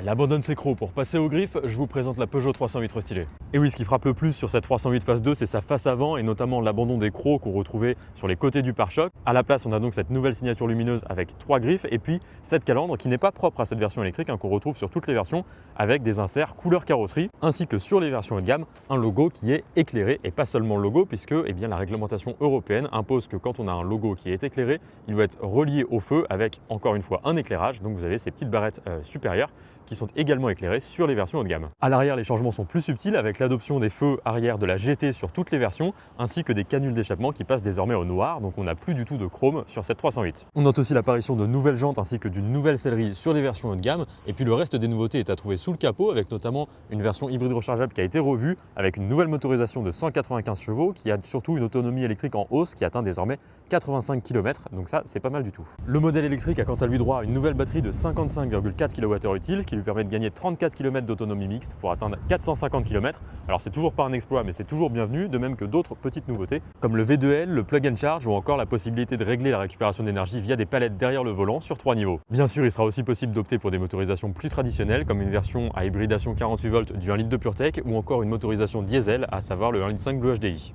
Elle abandonne ses crocs pour passer aux griffes, je vous présente la Peugeot 308 restylée. Et oui, ce qui frappe le plus sur cette 308 phase 2, c'est sa face avant et notamment l'abandon des crocs qu'on retrouvait sur les côtés du pare-choc. À la place, on a donc cette nouvelle signature lumineuse avec 3 griffes et puis cette calandre qui n'est pas propre à cette version électrique, qu'on retrouve sur toutes les versions avec des inserts couleur carrosserie, ainsi que sur les versions haut de gamme, un logo qui est éclairé et pas seulement le logo puisque la réglementation européenne impose que quand on a un logo qui est éclairé, il doit être relié au feu avec encore une fois un éclairage. Donc vous avez ces petites barrettes supérieures qui sont également éclairées sur les versions haut de gamme. À l'arrière, les changements sont plus subtils avec l'adoption des feux arrière de la GT sur toutes les versions, ainsi que des canules d'échappement qui passent désormais au noir, donc on n'a plus du tout de chrome sur cette 308. On note aussi l'apparition de nouvelles jantes ainsi que d'une nouvelle sellerie sur les versions haut de gamme, et puis le reste des nouveautés est à trouver sous le capot avec notamment une version hybride rechargeable qui a été revue avec une nouvelle motorisation de 195 chevaux qui a surtout une autonomie électrique en hausse qui atteint désormais 85 km, donc ça c'est pas mal du tout. Le modèle électrique a quant à lui droit à une nouvelle batterie de 55,4 kWh utile qui lui permet de gagner 34 km d'autonomie mixte pour atteindre 450 km. Alors c'est toujours pas un exploit mais c'est toujours bienvenu, de même que d'autres petites nouveautés comme le V2L, le plug and charge ou encore la possibilité de régler la récupération d'énergie via des palettes derrière le volant sur 3 niveaux. Bien sûr, il sera aussi possible d'opter pour des motorisations plus traditionnelles comme une version à hybridation 48 volts du 1 litre de PureTech ou encore une motorisation diesel, à savoir le 1,5 litre Blue HDI.